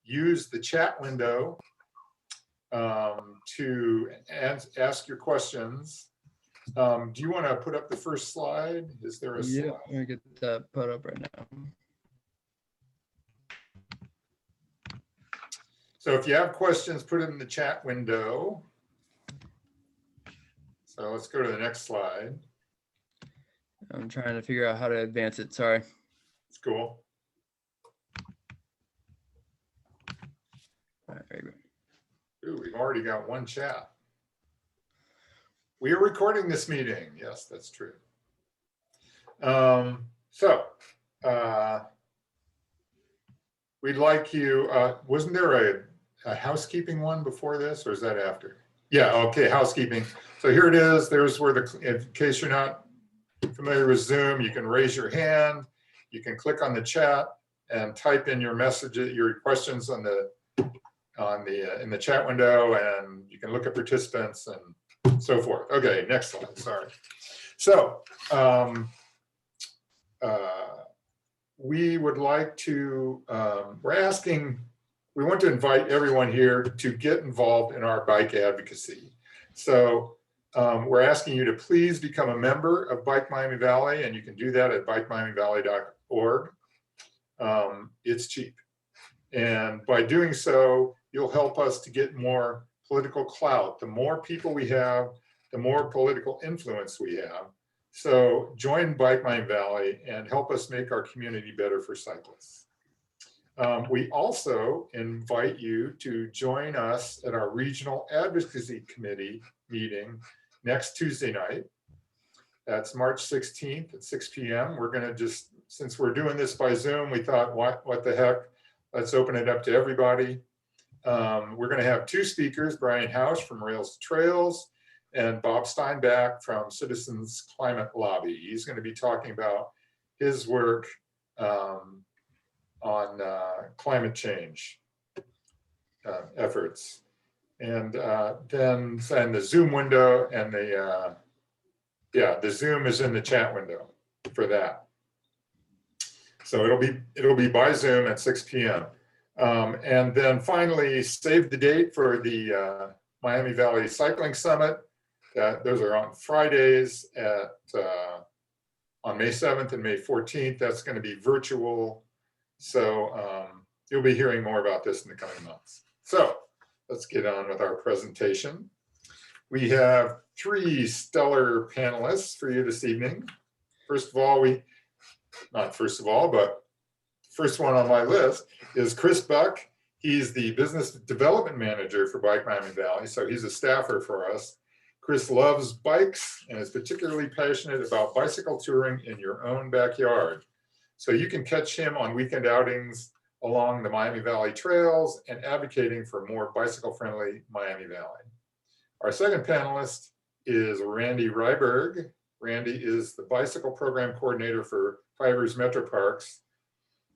use the chat window to ask your questions. Do you want to put up the first slide? Is there a slide? Yeah, let me get that put up right now. So if you have questions, put it in the chat window. So let's go to the next slide. I'm trying to figure out how to advance it. Sorry. It's cool. All right, very good. Ooh, we've already got one chat. We are recording this meeting. Yes, that's true. We'd like you, wasn't there a housekeeping one before this, or is that after? Yeah, okay, housekeeping. So here it is. There's where in case you're not familiar with Zoom, you can raise your hand. You can click on the chat and type in your messages, your questions in the chat window, and you can look at participants and so forth. Okay, next slide, sorry. So we would like to, we want to invite everyone here to get involved in our bike advocacy. So we're asking you to please become a member of Bike Miami Valley, and you can do that at bikemiamivalley.org. It's cheap. And by doing so, you'll help us to get more political clout. The more people we have, the more political influence we have. So join Bike Miami Valley and help us make our community better for cyclists. We also invite you to join us at our Regional Advocacy Committee meeting next Tuesday night. That's March 16th at 6 p.m. We're going to just, since we're doing this by Zoom, we thought, what the heck? Let's open it up to everybody. We're going to have two speakers, Brian Hausch from Rails to Trails and Bob Steinbach from Citizens Climate Lobby. He's going to be talking about his work on climate change efforts. And then the Zoom window and the Zoom is in the chat window for that. So it'll be by Zoom at 6 p.m. And then finally, save the date for the Miami Valley Cycling Summit. Those are on Fridays on May 7th and May 14th. That's going to be virtual. So you'll be hearing more about this in the coming months. So let's get on with our presentation. We have three stellar panelists for you this evening. First of all, not first of all, but first one on my list is Chris Buck. He's the Business Development Manager for Bike Miami Valley, so he's a staffer for us. Chris loves bikes and is particularly passionate about bicycle touring in your own backyard. So you can catch him on weekend outings along the Miami Valley trails and advocating for more bicycle-friendly Miami Valley. Our second panelist is Randy Ryberg. Randy is the bicycle program coordinator for Fiverr's Metroparks.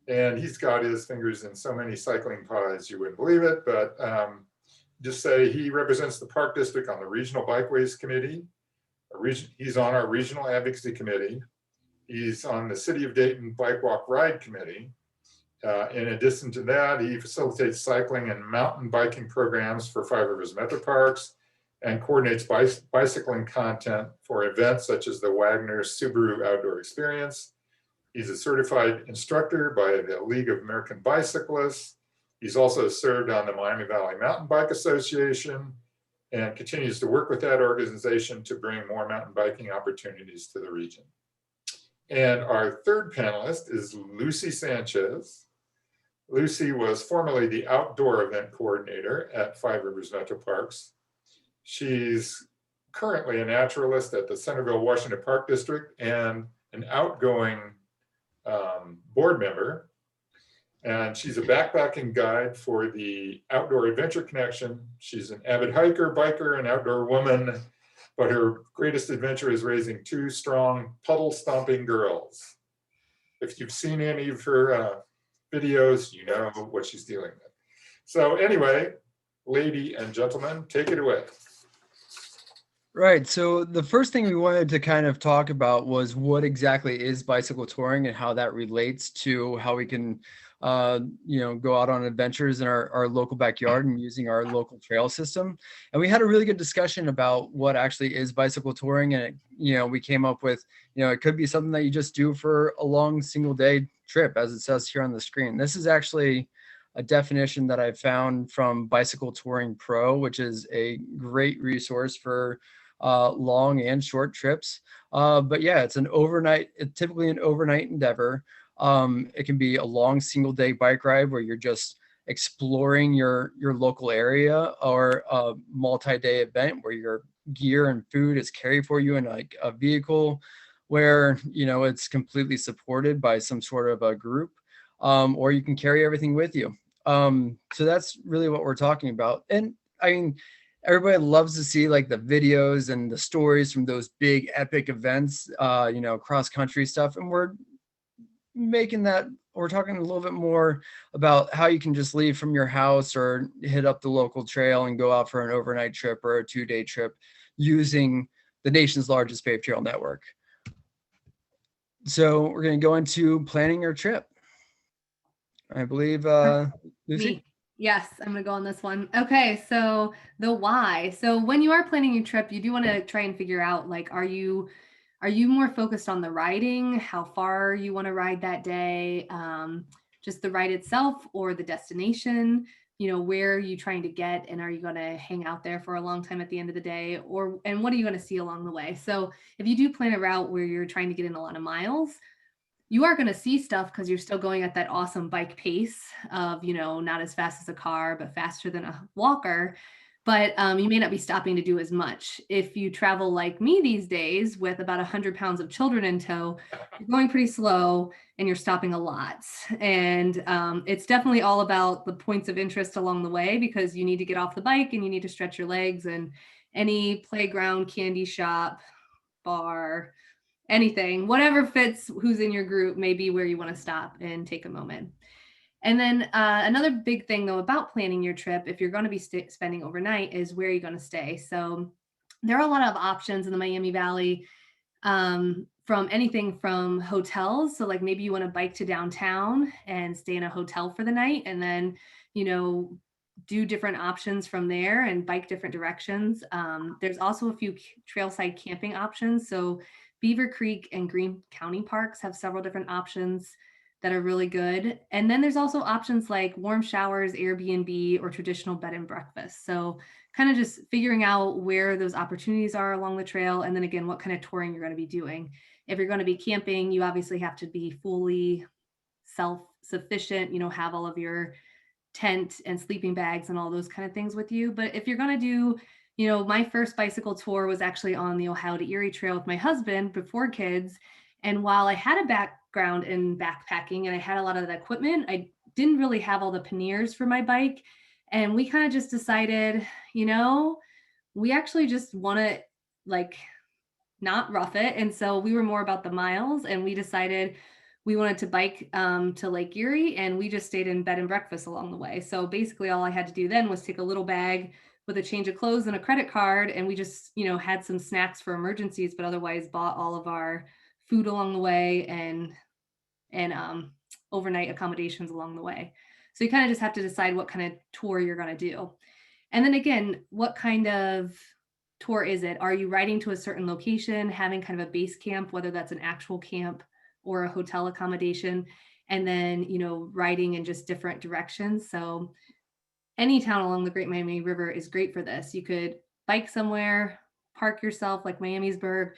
And he's got his fingers in so many cycling pies, you wouldn't believe it, but just say he represents the Park District on the Regional Bikeways Committee. He's on our Regional Advocacy Committee. He's on the City of Dayton Bike Walk Ride Committee. In addition to that, he facilitates cycling and mountain biking programs for Fiverr's Metroparks and coordinates bicycling content for events such as the Wagner Subaru Outdoor Experience. He's a certified instructor by the League of American Bicyclists. He's also served on the Miami Valley Mountain Bike Association and continues to work with that organization to bring more mountain biking opportunities to the region. And our third panelist is Lucy Sanchez. Lucy was formerly the outdoor event coordinator at Five Rivers Metroparks. She's currently a naturalist at the Centerville, Washington Park District and an outgoing board member. And she's a backpacking guide for the Outdoor Adventure Connection. She's an avid hiker, biker, and outdoor woman, but her greatest adventure is raising two strong puddle stomping girls. If you've seen any of her videos, you know what she's dealing with. So anyway, lady and gentlemen, take it away. Right. So the first thing we wanted to kind of talk about was what exactly is bicycle touring and how that relates to how we can go out on adventures in our local backyard and using our local trail system. And we had a really good discussion about what actually is bicycle touring. And, we came up with, it could be something that you just do for a long single day trip, as it says here on the screen. This is actually a definition that I found from Bicycle Touring Pro, which is a great resource for long and short trips. But yeah, it's typically an overnight endeavor. It can be a long single day bike ride where you're just exploring your local area, or a multi-day event where your gear and food is carried for you in like a vehicle where, it's completely supported by some sort of a group, or you can carry everything with you. So that's really what we're talking about. And I mean, everybody loves to see like the videos and the stories from those big epic events, cross country stuff. And we're talking a little bit more about how you can just leave from your house or hit up the local trail and go out for an overnight trip or a 2-day trip using the nation's largest paved trail network. So we're going to go into planning your trip. I believe, Lucy? Me. Yes, I'm going to go on this one. Okay, so the why. So when you are planning your trip, you do want to try and figure out, like, are you more focused on the riding, how far you want to ride that day, just the ride itself, or the destination? Where are you trying to get, and are you going to hang out there for a long time at the end of the day, and what are you going to see along the way? So if you do plan a route where you're trying to get in a lot of miles, you are going to see stuff because you're still going at that awesome bike pace of, not as fast as a car, but faster than a walker. But you may not be stopping to do as much. If you travel like me these days with about 100 pounds of children in tow, you're going pretty slow and you're stopping a lot. And it's definitely all about the points of interest along the way, because you need to get off the bike and you need to stretch your legs, and any playground, candy shop, bar, anything, whatever fits who's in your group may be where you want to stop and take a moment. And then another big thing, though, about planning your trip, if you're going to be spending overnight, is where you're going to stay. So there are a lot of options in the Miami Valley, from anything from hotels. So like maybe you want to bike to downtown and stay in a hotel for the night, and then, do different options from there and bike different directions. There's also a few trailside camping options. So Beaver Creek and Greene County Parks have several different options that are really good. And then there's also options like warm showers, Airbnb, or traditional bed and breakfast. So kind of just figuring out where those opportunities are along the trail. And then again, what kind of touring you're going to be doing. If you're going to be camping, you obviously have to be fully self-sufficient, have all of your tent and sleeping bags and all those kind of things with you. But if you're going to do, my first bicycle tour was actually on the Ohio to Erie Trail with my husband before kids. And while I had a background in backpacking and I had a lot of the equipment, I didn't really have all the panniers for my bike. And we kind of just decided, we actually just want to not rough it. And so we were more about the miles, and we decided we wanted to bike to Lake Erie, and we just stayed in bed and breakfast along the way. So basically all I had to do then was take a little bag with a change of clothes and a credit card. And we just, had some snacks for emergencies, but otherwise bought all of our food along the way and overnight accommodations along the way. So you kind of just have to decide what kind of tour you're going to do. And then again, what kind of tour is it? Are you riding to a certain location, having kind of a base camp, whether that's an actual camp or a hotel accommodation, and then, riding in just different directions? So any town along the Great Miami River is great for this. You could bike somewhere, park yourself like Miamisburg,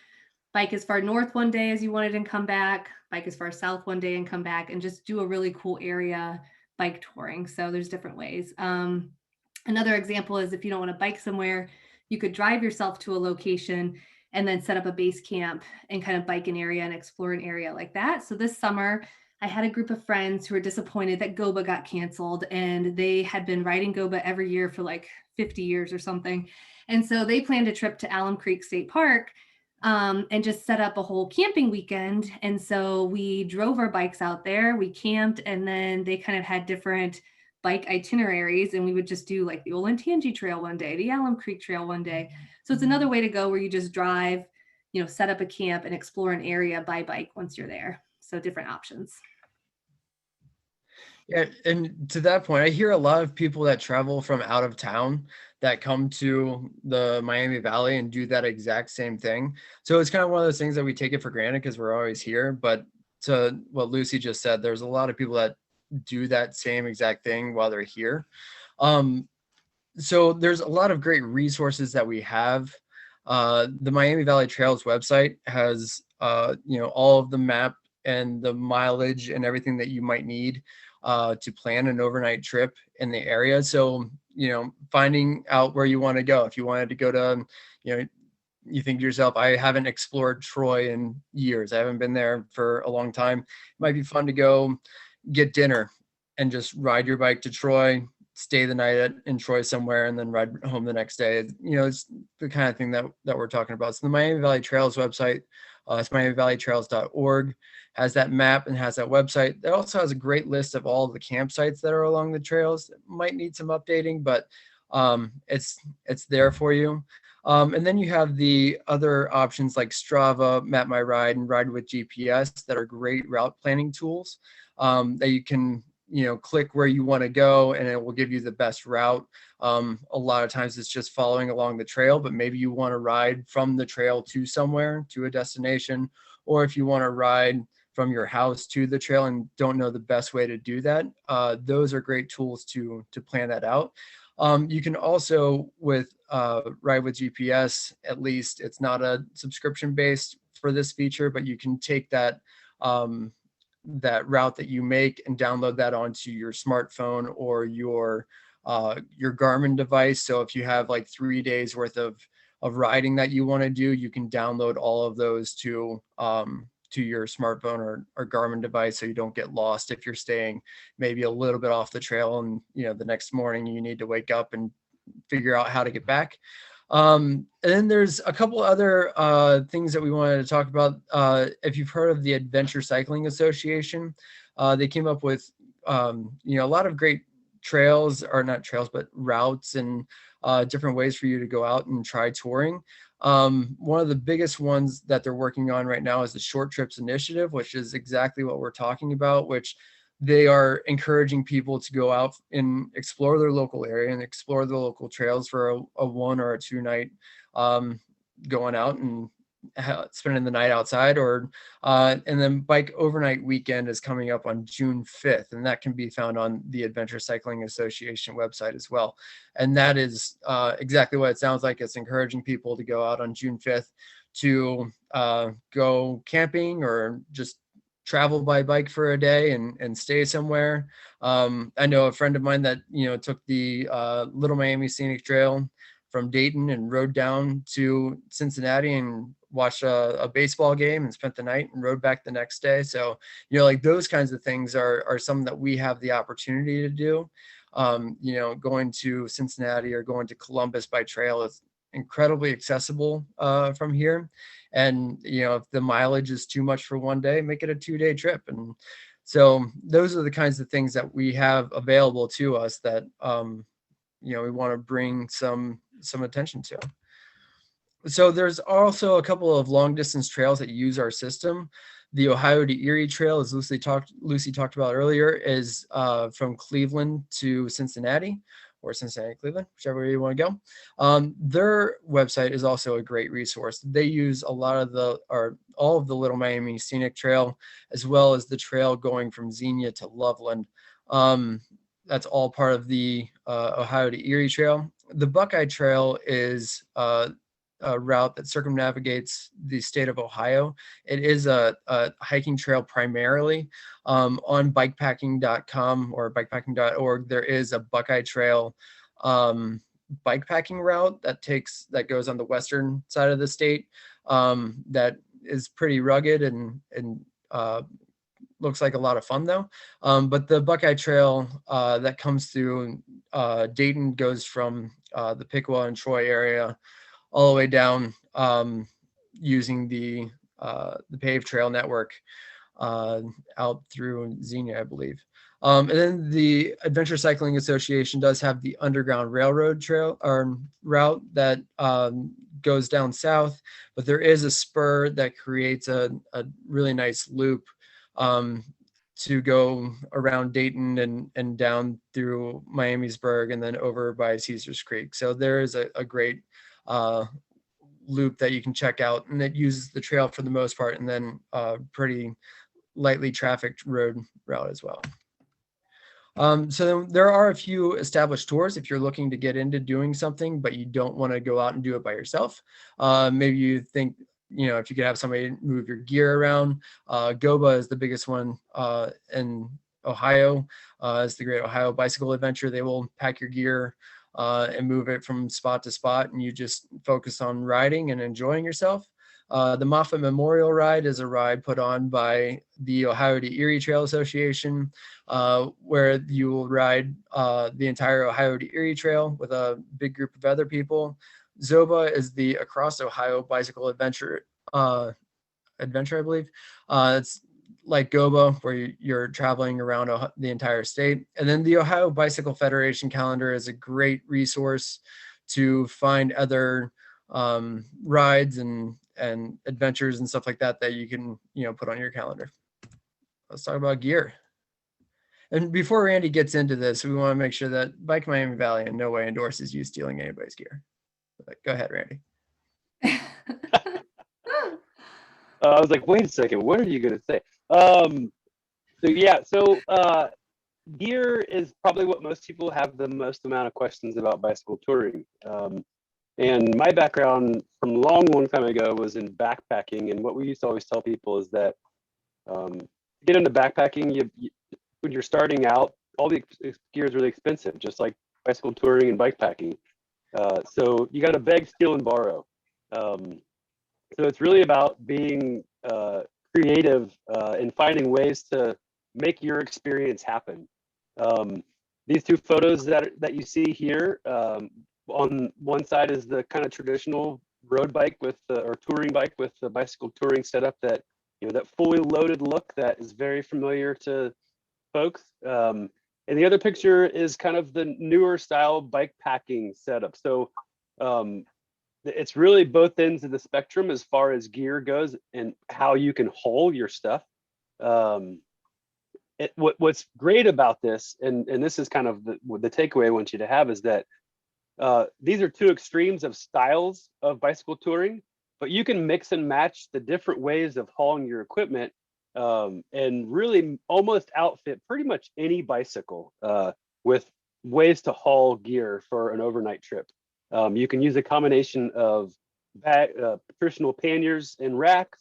bike as far north one day as you wanted and come back, bike as far south one day and come back, and just do a really cool area bike touring. So there's different ways. Another example is if you don't want to bike somewhere, you could drive yourself to a location and then set up a base camp and kind of bike an area and explore an area like that. So this summer, I had a group of friends who were disappointed that GOBA got canceled, and they had been riding GOBA every year for like 50 years or something. And so they planned a trip to Alum Creek State Park and just set up a whole camping weekend. And so we drove our bikes out there, we camped, and then they kind of had different bike itineraries, and we would just do like the Olentangy Trail one day, the Alum Creek Trail one day. So it's another way to go where you just drive, set up a camp and explore an area by bike once you're there. So different options. Yeah, and to that point, I hear a lot of people that travel from out of town that come to the Miami Valley and do that exact same thing. So it's kind of one of those things that we take it for granted because we're always here. But to what Lucy just said, there's a lot of people that do that same exact thing while they're here. Um, so there's a lot of great resources that we have. The Miami Valley Trails website has all of the map and the mileage and everything that you might need to plan an overnight trip in the area. So finding out where you want to go. If you wanted to go to, you think to yourself, I haven't explored Troy in years. I haven't been there for a long time. It might be fun to go get dinner and just ride your bike to Troy, stay the night in Troy somewhere, and then ride home the next day. It's the kind of thing that we're talking about. So the Miami Valley Trails website, it's miamivalleytrails.org, has that map and has that website. It also has a great list of all of the campsites that are along the trails. It might need some updating, but it's there for you. And then you have the other options like Strava, Map My Ride, and Ride with GPS that are great route planning tools that you can click where you want to go and it will give you the best route. A lot of times it's just following along the trail, but maybe you want to ride from the trail to somewhere, to a destination, or if you want to ride from your house to the trail and don't know the best way to do that, those are great tools to plan that out. You can also, with Ride with GPS, at least it's not a subscription based for this feature, but you can take that that route that you make and download that onto your smartphone or your Garmin device. So if you have like 3 days worth of riding that you want to do, you can download all of those to your smartphone or Garmin device, so you don't get lost if you're staying maybe a little bit off the trail and the next morning you need to wake up and figure out how to get back. And then there's a couple other things that we wanted to talk about. If you've heard of the Adventure Cycling Association, they came up with a lot of great trails, or not trails, but routes and different ways for you to go out and try touring. One of the biggest ones that they're working on right now is the Short Trips Initiative, which is exactly what we're talking about, which they are encouraging people to go out and explore their local area and explore the local trails for a 1 or a 2 night going out and spending the night outside, and then Bike Overnight Weekend is coming up on June 5th, and that can be found on the Adventure Cycling Association website as well. And that is exactly what it sounds like. It's encouraging people to go out on June 5th to go camping or just travel by bike for a day and stay somewhere. I know a friend of mine that took the Little Miami Scenic Trail from Dayton and rode down to Cincinnati and watched a baseball game and spent the night and rode back the next day. So like those kinds of things are some that we have the opportunity to do. Going to Cincinnati or going to Columbus by trail is incredibly accessible from here. And if the mileage is too much for one day, make it a 2-day trip. And so those are the kinds of things that we have available to us that we want to bring some attention to. So there's also a couple of long distance trails that use our system. The Ohio to Erie Trail, as Lucy talked about earlier, is from Cleveland to Cincinnati, or Cincinnati, Cleveland, whichever way you want to go. Their website is also a great resource. They use all of the Little Miami Scenic Trail, as well as the trail going from Xenia to Loveland. That's all part of the Ohio to Erie Trail. The Buckeye Trail is a route that circumnavigates the state of Ohio. It is a hiking trail primarily. On bikepacking.com or bikepacking.org, there is a Buckeye Trail bikepacking route that goes on the western side of the state that is pretty rugged and looks like a lot of fun though. But the Buckeye Trail that comes through Dayton goes from the Piqua and Troy area all the way down using the Paved trail network out through Xenia, I believe. And then the Adventure Cycling Association does have the Underground Railroad trail or route that goes down south, but there is a spur that creates a really nice loop to go around Dayton and down through Miamisburg and then over by Caesars Creek. So there is a great loop that you can check out, and it uses the trail for the most part, and then pretty lightly trafficked road route as well. So there are a few established tours if you're looking to get into doing something, but you don't want to go out and do it by yourself. Maybe you think, if you could have somebody move your gear around. GOBA is the biggest one in Ohio. It's the Great Ohio Bicycle Adventure. They will pack your gear and move it from spot to spot, and you just focus on riding and enjoying yourself. The Moffett Memorial Ride is a ride put on by the Ohio to Erie Trail Association, where you will ride the entire Ohio to Erie Trail with a big group of other people. Zoba is the Across Ohio Bicycle Adventure, I believe. It's like GOBA, where you're traveling around the entire state. And then the Ohio Bicycle Federation calendar is a great resource to find other rides and adventures and stuff like that you can put on your calendar. Let's talk about gear. And before Randy gets into this, we want to make sure that Bike Miami Valley in no way endorses you stealing anybody's gear. Go ahead, Randy. I was like, wait a second, what are you going to say? Gear is probably what most people have the most amount of questions about bicycle touring. And my background from a long time ago was in backpacking. And what we used to always tell people is that get into backpacking, when you're starting out, all the gear is really expensive, just like bicycle touring and bikepacking. So you got to beg, steal, and borrow. So it's really about being creative and finding ways to make your experience happen. These two photos that you see here, on one side is the kind of traditional road bike or touring bike with the bicycle touring setup that fully loaded look that is very familiar to folks. And the other picture is kind of the newer style bike packing setup. So it's really both ends of the spectrum as far as gear goes and how you can haul your stuff. What's great about this, and this is kind of the takeaway I want you to have, is that these are two extremes of styles of bicycle touring, but you can mix and match the different ways of hauling your equipment and really almost outfit pretty much any bicycle with ways to haul gear for an overnight trip. You can use a combination of traditional panniers and racks,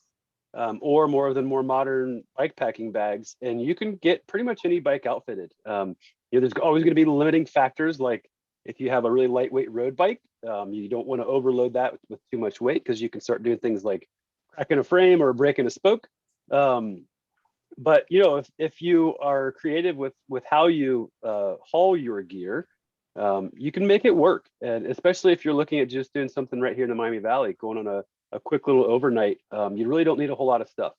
or more of the more modern bike packing bags, and you can get pretty much any bike outfitted. There's always going to be limiting factors, like if you have a really lightweight road bike, you don't want to overload that with too much weight, because you can start doing things like cracking a frame or breaking a spoke. But if you are creative with how you haul your gear, you can make it work. And especially if you're looking at just doing something right here in the Miami Valley, going on a quick little overnight, you really don't need a whole lot of stuff.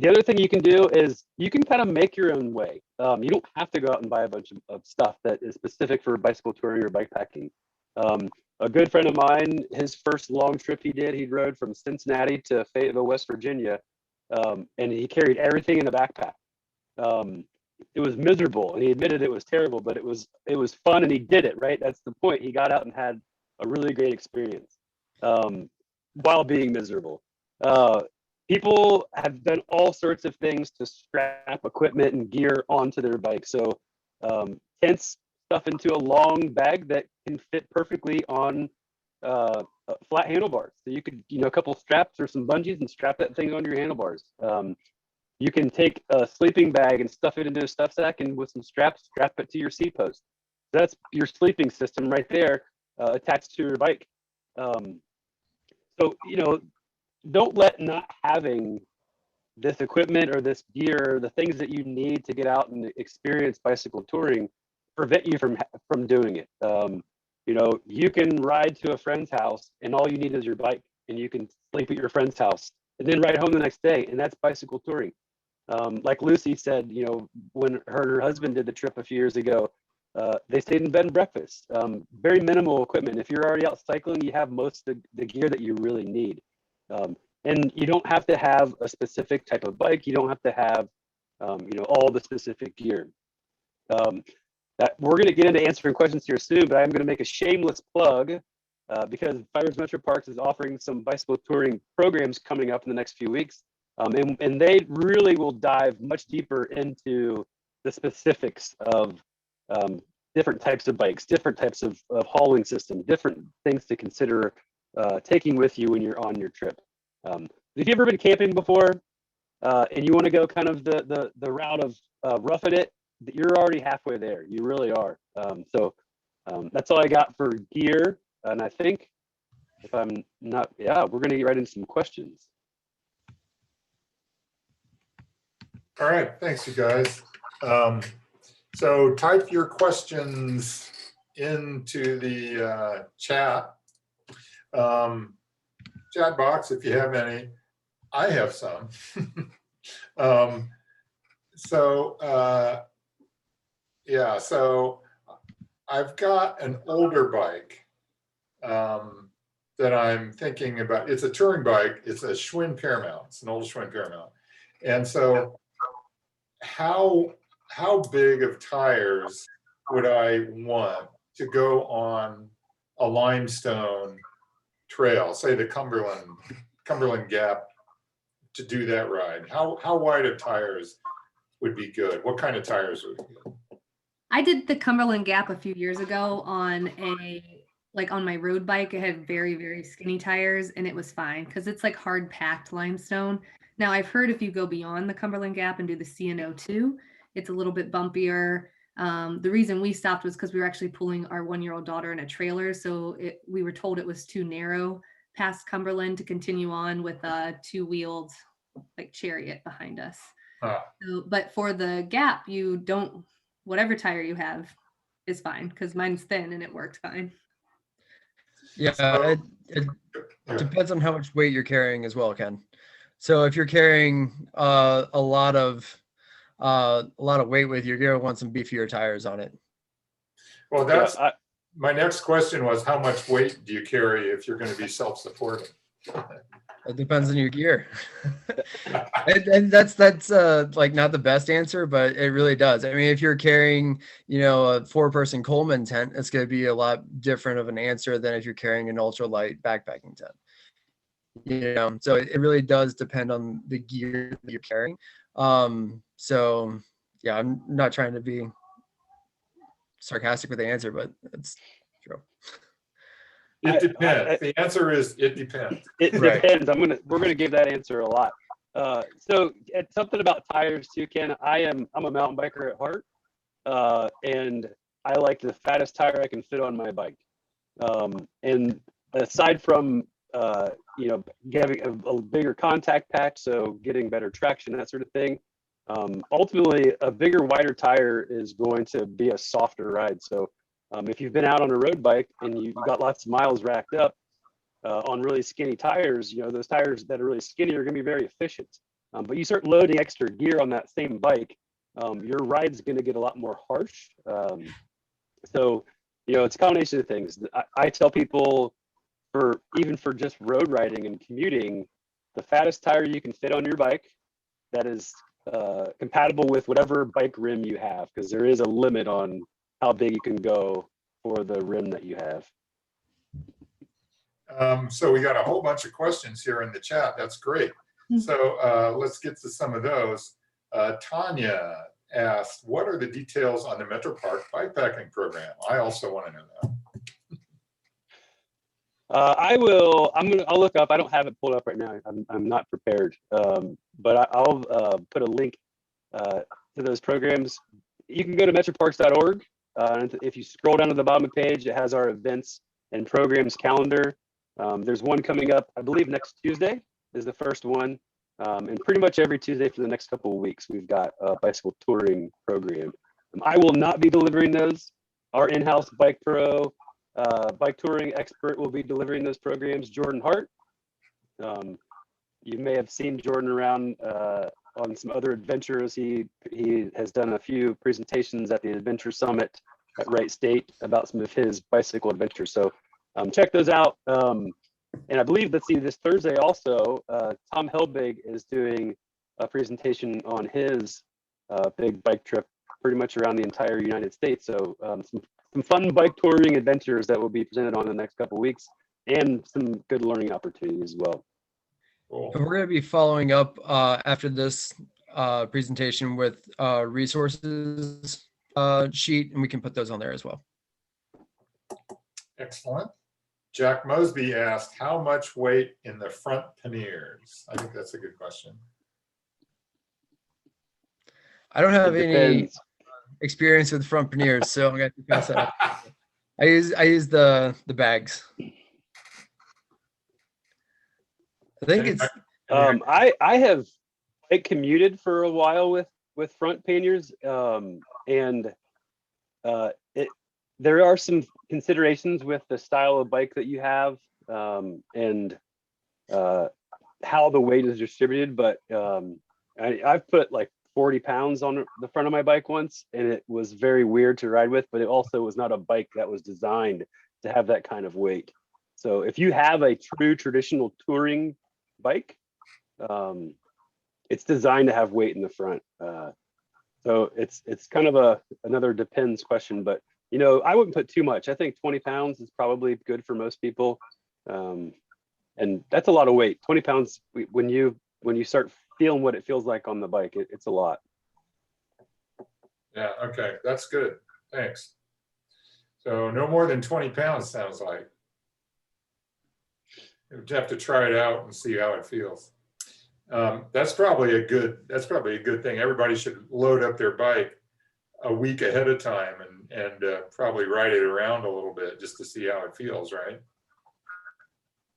The other thing you can do is you can kind of make your own way. You don't have to go out and buy a bunch of stuff that is specific for bicycle touring or bike packing. A good friend of mine, his first long trip he rode from Cincinnati to Fayetteville, West Virginia, and he carried everything in a backpack. It was miserable, and he admitted it was terrible, but it was fun, and he did it, right? That's the point. He got out and had a really great experience while being miserable. People have done all sorts of things to strap equipment and gear onto their bike. So tents stuff into a long bag that can fit perfectly on flat handlebars. So you could, a couple straps or some bungees and strap that thing onto your handlebars. You can take a sleeping bag and stuff it into a stuff sack, and with some straps, strap it to your seat post. That's your sleeping system right there, attached to your bike. Don't let not having this equipment or this gear, the things that you need to get out and experience bicycle touring, prevent you from doing it. You can ride to a friend's house and all you need is your bike, and you can sleep at your friend's house and then ride home the next day, and that's bicycle touring. Like Lucy said, when her and her husband did the trip a few years ago, they stayed in bed and breakfast. Very minimal equipment. If you're already out cycling, you have most of the gear that you really need. And you don't have to have a specific type of bike. You don't have to have all the specific gear. That we're going to get into answering questions here soon, but I'm going to make a shameless plug because Fiverr's Metroparks is offering some bicycle touring programs coming up in the next few weeks. And they really will dive much deeper into the specifics of different types of bikes, different types of hauling system, different things to consider taking with you when you're on your trip. If you've ever been camping before and you want to go kind of the route of roughing it, you're already halfway there. You really are. So that's all I got for gear. And I think if I'm not, we're going to get right into some questions. All right, thanks you guys. So type your questions into the chat box if you have any. I have some. So I've got an older bike that I'm thinking about. It's a touring bike. It's a Schwinn Paramount. It's an old Schwinn Paramount. And so how big of tires would I want to go on a limestone trail, say the Cumberland Gap, to do that ride? How wide of tires would be good? What kind of tires would be good? I did the Cumberland Gap a few years ago on my road bike. It had very, very skinny tires and it was fine because it's like hard packed limestone. Now I've heard if you go beyond the Cumberland Gap and do the C&O2, it's a little bit bumpier. The reason we stopped was because we were actually pulling our 1-year-old daughter in a trailer. So we were told it was too narrow past Cumberland to continue on with a 2-wheeled like chariot behind us. So, but for the Gap, whatever tire you have is fine because mine's thin and it worked fine. Yeah, it depends on how much weight you're carrying as well, Ken. So if you're carrying a lot of weight with you, you're gonna want some beefier tires on it. Well, my next question was, how much weight do you carry if you're going to be self-supporting? It depends on your gear. and that's like not the best answer, but it really does. I mean, if you're carrying, a 4-person Coleman tent, it's going to be a lot different of an answer than if you're carrying an ultralight backpacking tent. So it really does depend on the gear that you're carrying. So yeah, I'm not trying to be sarcastic with the answer, but it's true. It depends. The answer is it depends. It depends. We're gonna give that answer a lot. So it's something about tires too, Ken. I'm a mountain biker at heart, and I like the fattest tire I can fit on my bike. And aside from having a bigger contact pack, so getting better traction, that sort of thing. Ultimately, a bigger, wider tire is going to be a softer ride. So if you've been out on a road bike and you've got lots of miles racked up on really skinny tires, those tires that are really skinny are going to be very efficient. But you start loading extra gear on that same bike, your ride's going to get a lot more harsh. So it's a combination of things. I tell people even for just road riding and commuting, the fattest tire you can fit on your bike that is compatible with whatever bike rim you have, because there is a limit on how big you can go for the rim that you have. So we got a whole bunch of questions here in the chat. That's great. So let's get to some of those. Tanya asked, what are the details on the Metropark bikepacking program? I also want to know that. I'll look up. I don't have it pulled up right now. I'm not prepared. But I'll put a link to those programs. You can go to metroparks.org. And if you scroll down to the bottom of the page, it has our events and programs calendar. There's one coming up, I believe next Tuesday is the first one. And pretty much every Tuesday for the next couple of weeks, we've got a bicycle touring program. I will not be delivering those. Our in-house bike pro, bike touring expert will be delivering those programs, Jordan Hart. You may have seen Jordan around on some other adventures. He has done a few presentations at the Adventure Summit at Wright State about some of his bicycle adventures. So check those out. And I believe, this Thursday also, Tom Helbig is doing a presentation on his big bike trip pretty much around the entire United States. So some fun bike touring adventures that will be presented on the next couple of weeks, and some good learning opportunities as well. Cool. And we're going to be following up after this presentation with resources sheet, and we can put those on there as well. Excellent. Jack Mosby asked, how much weight in the front panniers? I think that's a good question. I don't have It any depends. experience with front panniers, so I'm going to pass that up. I use the bags. I think it's I commuted for a while with front panniers, and there are some considerations with the style of bike that you have, and how the weight is distributed. But I've put like 40 pounds on the front of my bike once, and it was very weird to ride with, but it also was not a bike that was designed to have that kind of weight. So if you have a true traditional touring bike, it's designed to have weight in the front. So it's kind of another depends question, but you know, I wouldn't put too much. I think 20 pounds is probably good for most people. And that's a lot of weight. 20 pounds, when you start feeling what it feels like on the bike, it's a lot. Yeah, okay, that's good. Thanks. So no more than 20 pounds sounds like. You have to try it out and see how it feels. That's probably a good thing. Everybody should load up their bike a week ahead of time and probably ride it around a little bit just to see how it feels, right?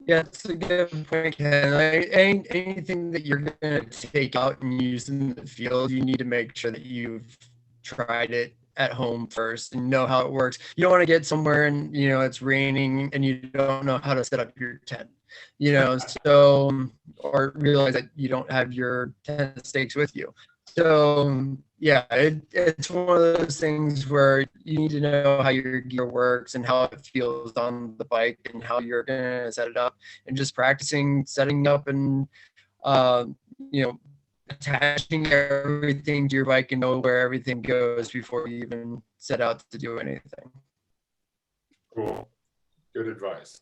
Yeah, it's a good point, Ken. Anything that you're going to take out and use in the field, you need to make sure that you've tried it at home first and know how it works. You don't want to get somewhere and, you know, it's raining and you don't know how to set up your tent, you know, so, or realize that you don't have your tent stakes with you. So yeah, it's one of those things where you need to know how your gear works and how it feels on the bike and how you're gonna set it up, and just practicing setting up and you know, attaching everything to your bike and know where everything goes before you even set out to do anything. Cool. Good advice.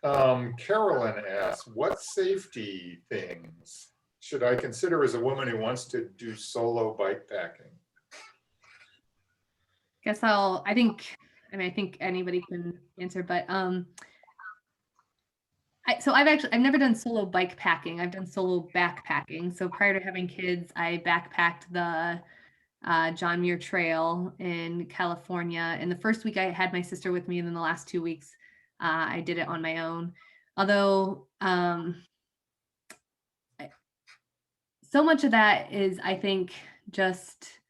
Carolyn asks, what safety things should I consider as a woman who wants to do solo bike packing? I think anybody can answer, but I've never done solo bike packing. I've done solo backpacking. So prior to having kids, I backpacked the John Muir Trail in California. And the first week I had my sister with me, and then the last 2 weeks I did it on my own. Although so much of that is, I think, just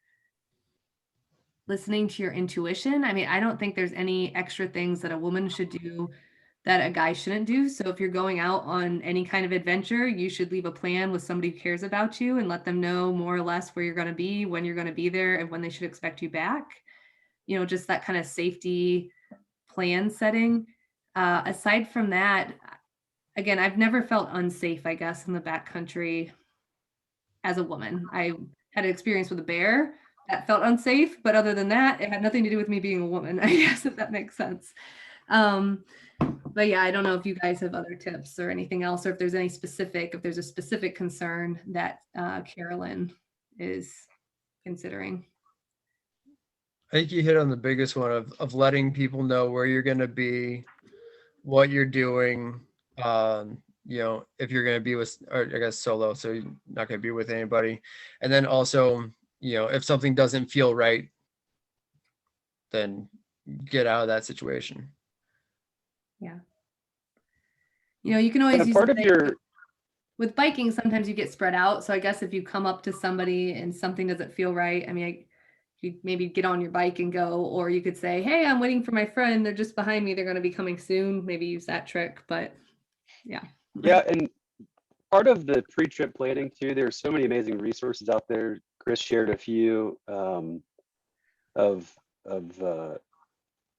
listening to your intuition. I mean, I don't think there's any extra things that a woman should do that a guy shouldn't do. So if you're going out on any kind of adventure, you should leave a plan with somebody who cares about you and let them know more or less where you're going to be, when you're going to be there, and when they should expect you back. You know, just that kind of safety plan setting. Aside from that, again, I've never felt unsafe, I guess, in the backcountry as a woman. I had an experience with a bear that felt unsafe, but other than that, it had nothing to do with me being a woman, I guess, if that makes sense. But yeah, I don't know if you guys have other tips or anything else, or if there's a specific concern that Carolyn is considering. I think you hit on the biggest one of letting people know where you're going to be, what you're doing, you know, if you're going to be with, or I guess solo, so you're not going to be with anybody. And then also, you know, if something doesn't feel right, then get out of that situation. Yeah. You know, you can always use part of your with biking, sometimes you get spread out. So I guess if you come up to somebody and something doesn't feel right, I mean, you maybe get on your bike and go, or you could say, hey, I'm waiting for my friend. They're just behind me. They're going to be coming soon. Maybe use that trick, but yeah. Yeah, and part of the pre-trip planning too, there's so many amazing resources out there. Chris shared a few of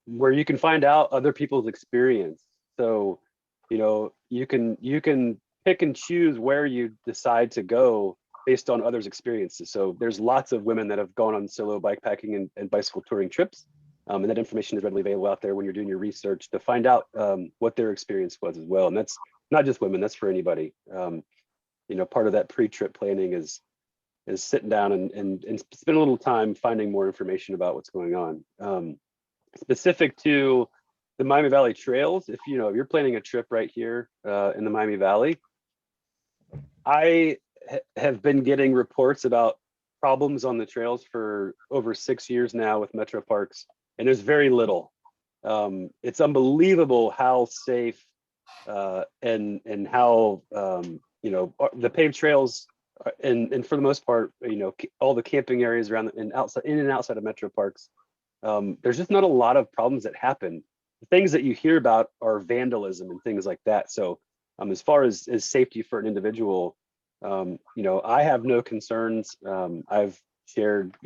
where you can find out other people's experience. So, you know, you can pick and choose where you decide to go based on others' experiences. So there's lots of women that have gone on solo bikepacking and bicycle touring trips. And that information is readily available out there when you're doing your research to find out what their experience was as well. And that's not just women, that's for anybody. Part of that pre-trip planning is sitting down and spend a little time finding more information about what's going on. Specific to the Miami Valley trails, if you're planning a trip right here in the Miami Valley, I have been getting reports about problems on the trails for over 6 years now with Metroparks, and there's very little. It's unbelievable how safe and how the paved trails and for the most part, all the camping areas around and outside, in and outside of Metroparks, there's just not a lot of problems that happen. The things that you hear about are vandalism and things like that. So as far as safety for an individual, I have no concerns. I've shared,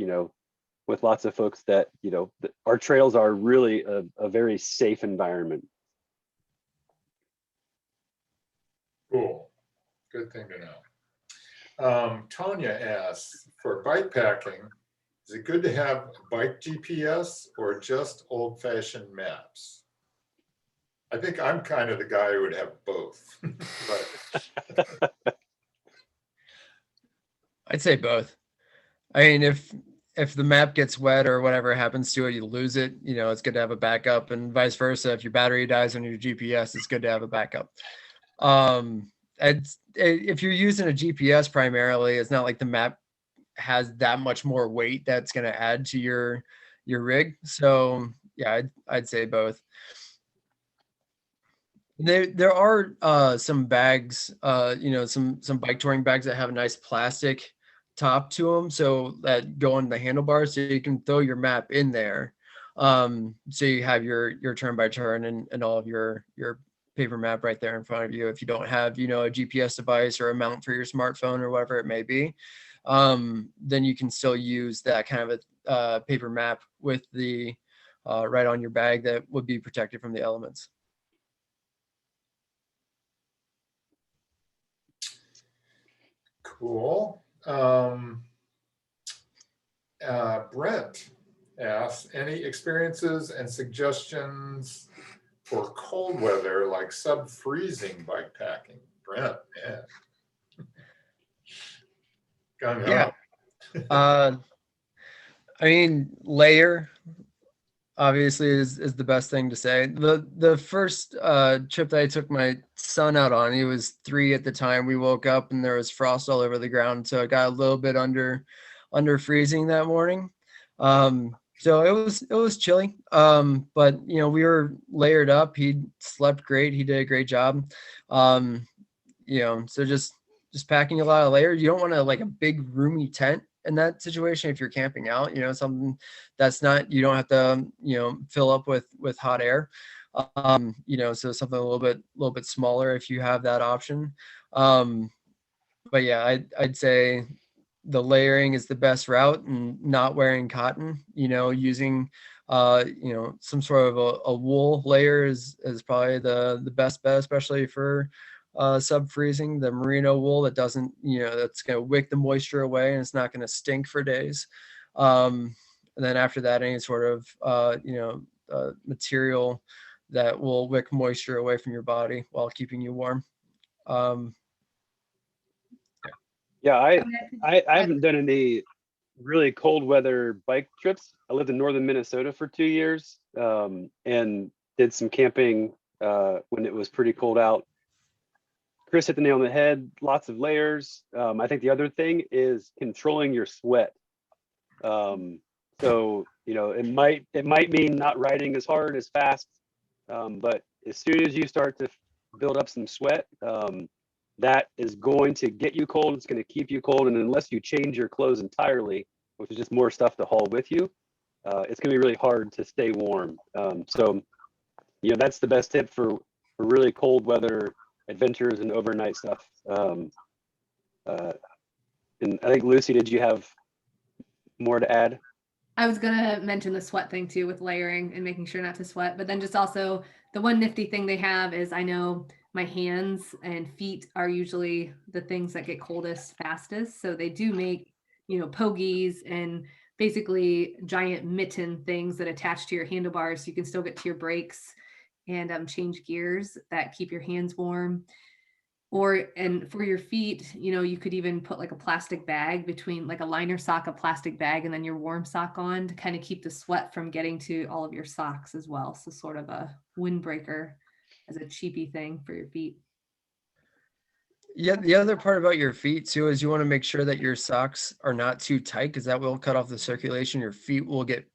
with lots of folks that, our trails are really a very safe environment. Cool. Good thing to know. Tanya asks, for bike packing, is it good to have bike GPS or just old-fashioned maps? I think I'm kind of the guy who would have both. But I'd say both. I mean, if the map gets wet or whatever happens to it, you lose it, it's good to have a backup, and vice versa. If your battery dies on your GPS, it's good to have a backup. If you're using a GPS primarily, it's not like the map has that much more weight that's going to add to your rig. So yeah, I'd say both. There are some bags, some bike touring bags that have a nice plastic top to them, so that go on the handlebars, so you can throw your map in there. So you have your turn by turn and all of your paper map right there in front of you. If you don't have, a GPS device or a mount for your smartphone or whatever it may be, then you can still use that kind of a paper map with the right on your bag that would be protected from the elements. cool. Brent asks, any experiences and suggestions for cold weather like sub-freezing bike packing? Brent, yeah. Gung ho. I mean, layer obviously is the best thing to say. The first trip that I took my son out on, he was 3 at the time. We woke up and there was frost all over the ground, so it got a little bit under freezing that morning. So it was chilly. But we were layered up. He slept great. He did a great job. So just packing a lot of layers. You don't want to like a big roomy tent in that situation if you're camping out, something that's not, you don't have to, fill up with hot air. So something a little bit smaller if you have that option. But yeah, I'd say the layering is the best route, and not wearing cotton, using some sort of a wool layer is probably the best bet, especially for sub-freezing. The merino wool that doesn't, that's going to wick the moisture away and it's not going to stink for days. And then after that, any sort of material that will wick moisture away from your body while keeping you warm. Yeah, I haven't done any really cold weather bike trips. I lived in northern Minnesota for 2 years, and did some camping when it was pretty cold out. Chris hit the nail on the head, lots of layers. I think the other thing is controlling your sweat. So, it might mean not riding as hard, as fast, but as soon as you start to build up some sweat, that is going to get you cold. It's going to keep you cold. And unless you change your clothes entirely, which is just more stuff to haul with you, it's going to be really hard to stay warm. So, that's the best tip for really cold weather adventures and overnight stuff. And I think, Lucy, did you have more to add? I was gonna mention the sweat thing too with layering and making sure not to sweat, but then just also the one nifty thing they have is I know my hands and feet are usually the things that get coldest fastest. So they do make, pogies and basically giant mitten things that attach to your handlebars so you can still get to your brakes and change gears that keep your hands warm. And for your feet, you could even put like a plastic bag between, like a liner sock, a plastic bag, and then your warm sock on to kind of keep the sweat from getting to all of your socks as well. So sort of a windbreaker as a cheapy thing for your feet. Yeah, the other part about your feet too is you want to make sure that your socks are not too tight because that will cut off the circulation. Your feet will get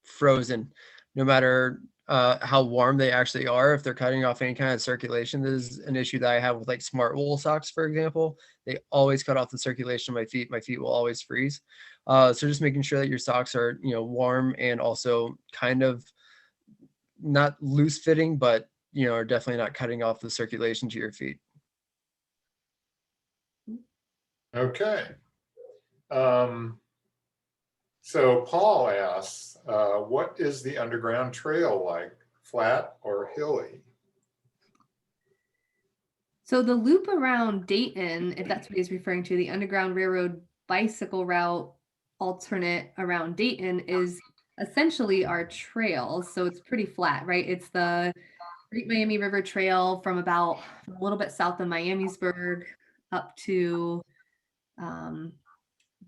frozen no matter how warm they actually are. If they're cutting off any kind of circulation, this is an issue that I have with like smart wool socks, for example. They always cut off the circulation of my feet. My feet will always freeze. So just making sure that your socks are, warm and also kind of not loose fitting, but, are definitely not cutting off the circulation to your feet. Okay. So Paul asks, what is the underground trail like, flat or hilly? So the loop around Dayton, if that's what he's referring to, the Underground Railroad bicycle route alternate around Dayton is essentially our trails. So it's pretty flat, right? It's the Great Miami River Trail from a little bit south of Miamisburg up to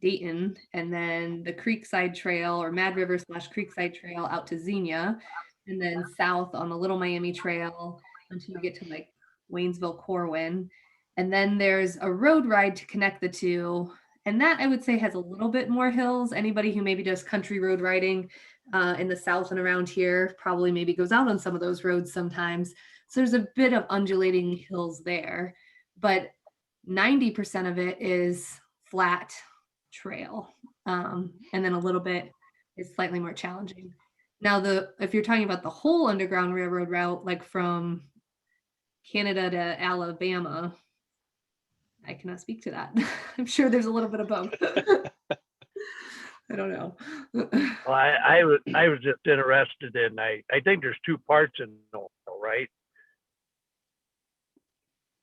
Dayton, and then the Creekside Trail or Mad River / Creekside Trail out to Xenia, and then south on the Little Miami Trail until you get to like Waynesville, Corwin. And then there's a road ride to connect the two. And that I would say has a little bit more hills. Anybody who maybe does country road riding in the south and around here probably maybe goes out on some of those roads sometimes. So there's a bit of undulating hills there, but 90% of it is flat trail. And then a little bit is slightly more challenging. Now, if you're talking about the whole Underground Railroad route, like from Canada to Alabama, I cannot speak to that. I'm sure there's a little bit of both. I don't know. Well, I was just interested in, I think there's two parts in Ohio, right?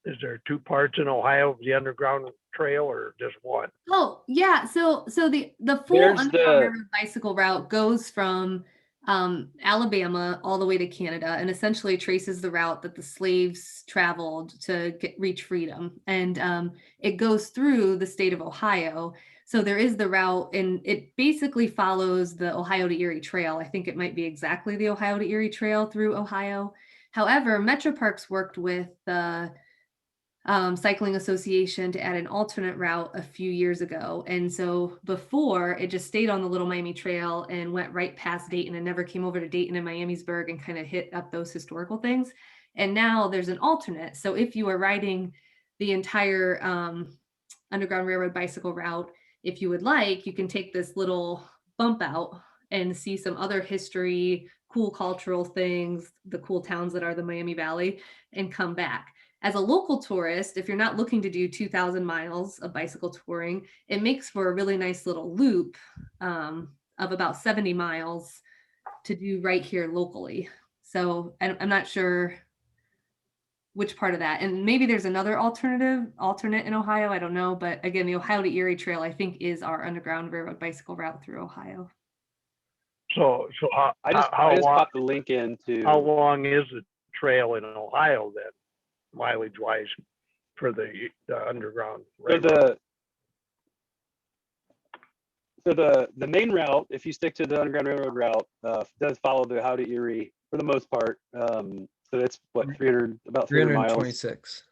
Is there two parts in Ohio of the Underground Trail or just one? Oh, yeah. So the full There's Underground Railroad bicycle route goes from Alabama all the way to Canada and essentially traces the route that the slaves traveled to reach freedom. And it goes through the state of Ohio. So there is the route, and it basically follows the Ohio to Erie Trail. I think it might be exactly the Ohio to Erie Trail through Ohio. However, Metroparks worked with the Cycling Association to add an alternate route a few years ago. And so before, it just stayed on the Little Miami Trail and went right past Dayton and never came over to Dayton and Miamisburg and kind of hit up those historical things. And now there's an alternate. So if you are riding the entire Underground Railroad bicycle route, if you would like, you can take this little bump out and see some other history, cool cultural things, the cool towns that are the Miami Valley, and come back. As a local tourist, if you're not looking to do 2,000 miles of bicycle touring, it makes for a really nice little loop of about 70 miles to do right here locally. So I'm not sure which part of that. And maybe there's another alternate in Ohio. I don't know. But again, the Ohio to Erie Trail, I think, is our Underground Railroad bicycle route through Ohio. So I just popped the link into. How long is the trail in Ohio then, mileage wise, for the Underground Railroad? So the main route, if you stick to the Underground Railroad route, does follow the Ohio to Erie for the most part. So it's what, about 300 miles. 326.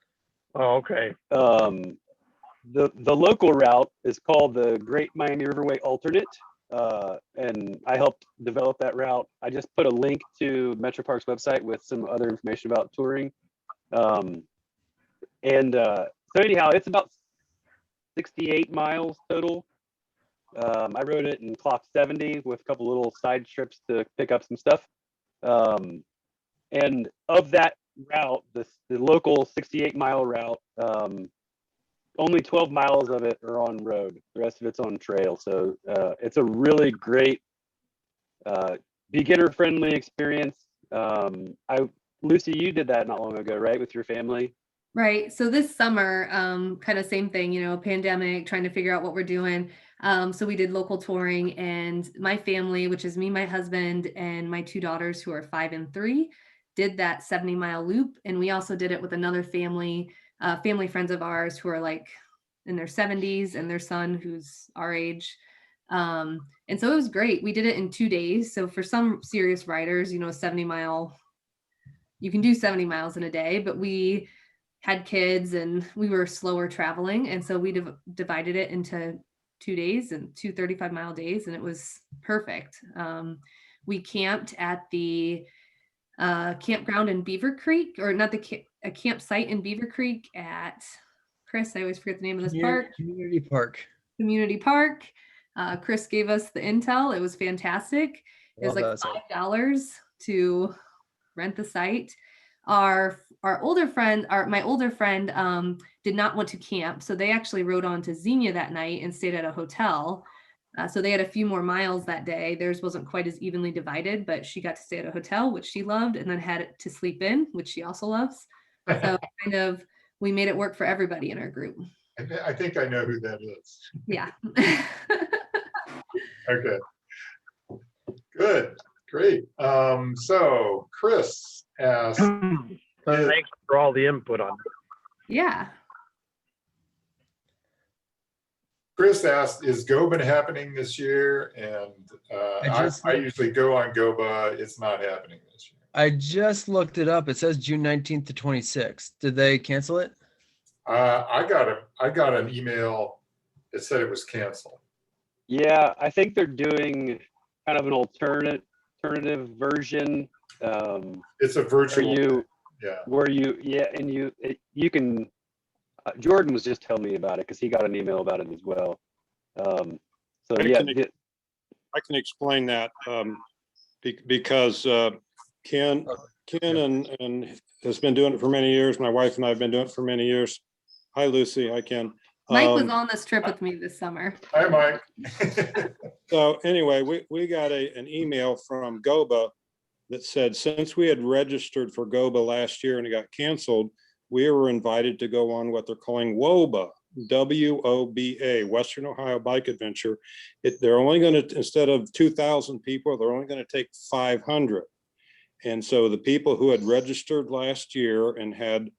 Oh, okay. The local route is called the Great Miami Riverway Alternate. And I helped develop that route. I just put a link to Metroparks website with some other information about touring. So anyhow, it's about 68 miles total. I rode it and clocked 70 with a couple little side trips to pick up some stuff. And of that route, the local 68-mile route, only 12 miles of it are on road. The rest of it's on trail. So it's a really great beginner friendly experience. Lucy, you did that not long ago, right, with your family? Right. So this summer, kind of same thing, pandemic, trying to figure out what we're doing. So we did local touring, and my family, which is me, my husband, and my two daughters who are 5 and 3, did that 70-mile loop. And we also did it with another family friends of ours who are like in their 70s, and their son who's our age. And so it was great. We did it in 2 days. So for some serious riders, 70-mile, you can do 70 miles in a day, but we had kids and we were slower traveling. And so we divided it into 2 days and 2 35-mile days, and it was perfect. We camped at the campground in Beaver Creek, or not a campsite in Beaver Creek at, Chris, I always forget the name of this park. Community Park. Community Park. Chris gave us the intel. It was fantastic. It was like $5 to rent the site. My older friend did not want to camp, so they actually rode on to Xenia that night and stayed at a hotel. So they had a few more miles that day. Theirs wasn't quite as evenly divided, but she got to stay at a hotel, which she loved, and then had to sleep in, which she also loves. So we made it work for everybody in our group. I think I know who that is. Yeah. Okay. Good. Great. So Chris asked. Thanks for all the input on that. Yeah. Chris asked, is GOBA happening this year? And I usually go on GOBA. It's not happening this year. I just looked it up. It says June 19th to 26th. Did they cancel it? I got an email that said it was canceled. Yeah, I think they're doing kind of an alternative version. It's a virtual. And you can. Jordan was just telling me about it because he got an email about it as well. I can explain that because Ken and has been doing it for many years. My wife and I have been doing it for many years. Hi, Lucy. Hi, Ken. Mike was on this trip with me this summer. Hi, Mike. So anyway, we got an email from GOBA that said, since we had registered for GOBA last year and it got canceled, we were invited to go on what they're calling WOBA, WOBA, Western Ohio Bike Adventure. They're only going to, instead of 2,000 people, they're only going to take 500. And so the people who had registered last year and had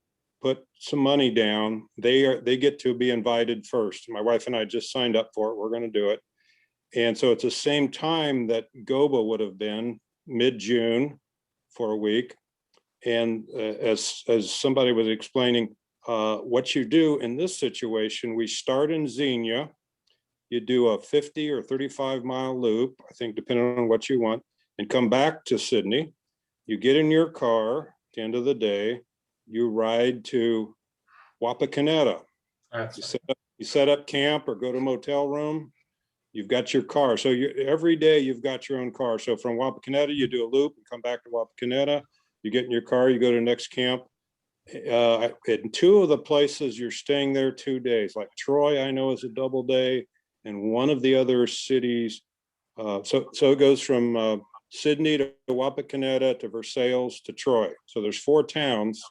put some money down, they get to be invited first. My wife and I just signed up for it. We're going to do it. And so it's the same time that GOBA would have been, mid-June for a week. And as somebody was explaining, what you do in this situation, we start in Xenia, you do a 50 or 35-mile loop, I think, depending on what you want, and come back to Sydney. You get in your car at the end of the day, you ride to Wapakoneta. You set up camp or go to a motel room. You've got your car. So every day you've got your own car. So from Wapakoneta, you do a loop and come back to Wapakoneta. You get in your car, you go to the next camp. In 2 of the places you're staying there 2 days, like Troy, I know is a double day, and one of the other cities. So it goes from Sydney to Wapakoneta to Versailles to Troy. So there's 4 towns,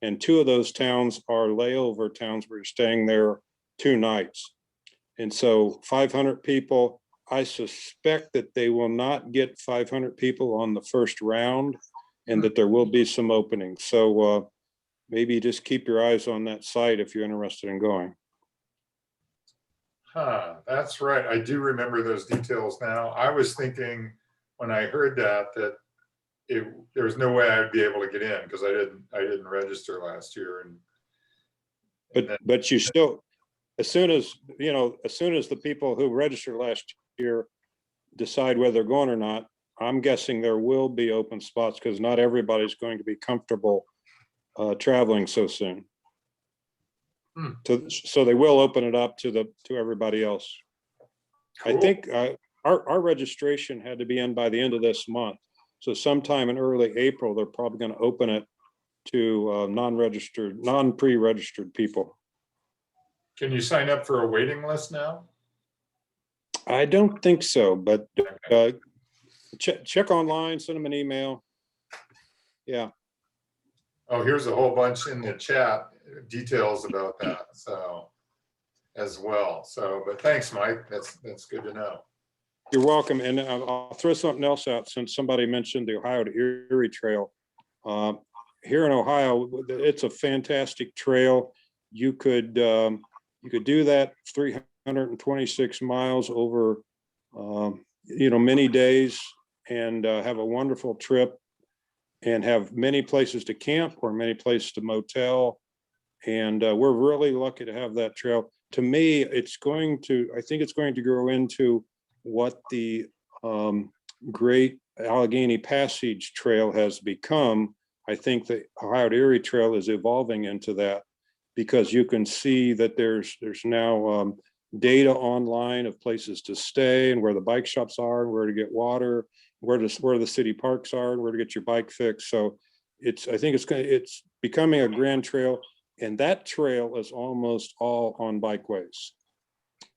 and 2 of those towns are layover towns where you're staying there 2 nights. And so 500 people, I suspect that they will not get 500 people on the first round, and that there will be some openings. So maybe just keep your eyes on that site if you're interested in going. That's right. I do remember those details now. I was thinking when I heard that there was no way I'd be able to get in because I didn't register last year. But you still, as soon as the people who registered last year decide whether they're going or not, I'm guessing there will be open spots because not everybody's going to be comfortable traveling so soon. So they will open it up to everybody else. Cool. I think our registration had to be in by the end of this month. So sometime in early April, they're probably going to open it to non-pre-registered people. Can you sign up for a waiting list now? I don't think so, but check online, send them an email. Yeah. Oh, here's a whole bunch in the chat, details about that, so, as well. So, but thanks, Mike. That's good to know. You're welcome. And I'll throw something else out since somebody mentioned the Ohio to Erie Trail. Here in Ohio, it's a fantastic trail. You could do that 326 miles over, many days, and have a wonderful trip, and have many places to camp or many places to motel. And we're really lucky to have that trail. To me, I think it's going to grow into what the Great Allegheny Passage Trail has become. I think the Ohio to Erie Trail is evolving into that, because you can see that there's now data online of places to stay and where the bike shops are and where to get water, where the city parks are and where to get your bike fixed. So I think it's becoming a grand trail, and that trail is almost all on bikeways.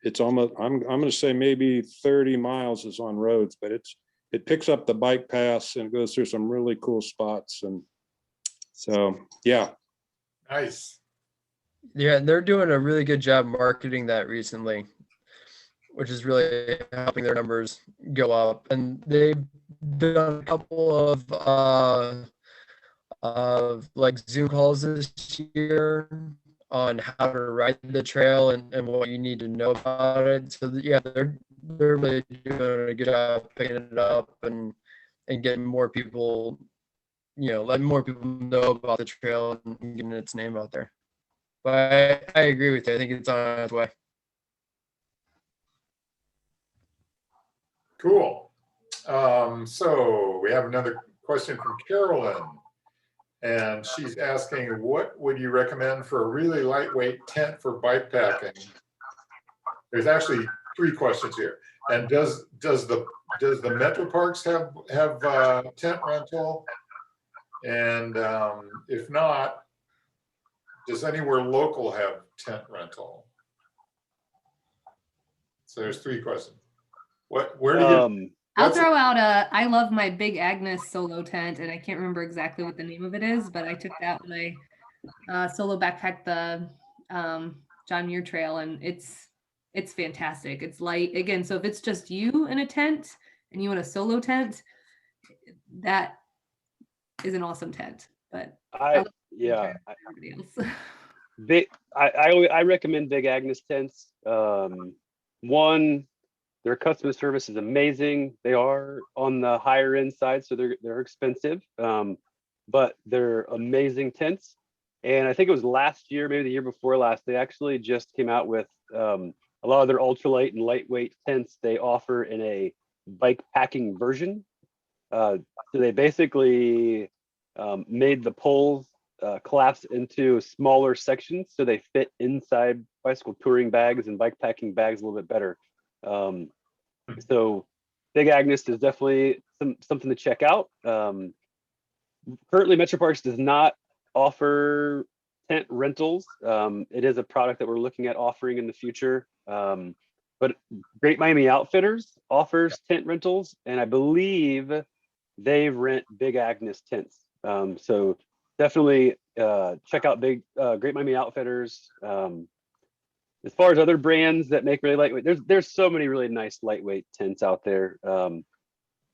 It's almost, I'm going to say maybe 30 miles is on roads, but it picks up the bike paths and goes through some really cool spots. And so, yeah. Nice. Yeah, they're doing a really good job marketing that recently, which is really helping their numbers go up. And they've done a couple of like Zoom calls this year on how to ride the trail and what you need to know about it. So yeah, they're really doing a good job picking it up and getting more people, letting more people know about the trail and getting its name out there. But I agree with you. I think it's on its way. Cool. So we have another question from Carolyn, and she's asking, what would you recommend for a really lightweight tent for bike packing? There's actually 3 questions here. And does the Metroparks have tent rental? And if not, does anywhere local have tent rental? So there's 3 questions. Where do you? I'll throw out I love my Big Agnes solo tent, and I can't remember exactly what the name of it is, but I took that when I solo backpacked the John Muir Trail, and it's fantastic. It's light again. So if it's just you in a tent and you want a solo tent, that is an awesome tent. But everybody else. I recommend Big Agnes tents. One, their customer service is amazing. They are on the higher end side, so they're expensive, but they're amazing tents. And I think it was last year, maybe the year before last, they actually just came out with a lot of their ultralight and lightweight tents they offer in a bike packing version. So they basically made the poles collapse into smaller sections so they fit inside bicycle touring bags and bike packing bags a little bit better. So Big Agnes is definitely something to check out. Currently, Metroparks does not offer tent rentals. It is a product that we're looking at offering in the future. But Great Miami Outfitters offers tent rentals, and I believe they rent Big Agnes tents. So definitely check out Great Miami Outfitters. As far as other brands that make really lightweight, there's so many really nice lightweight tents out there.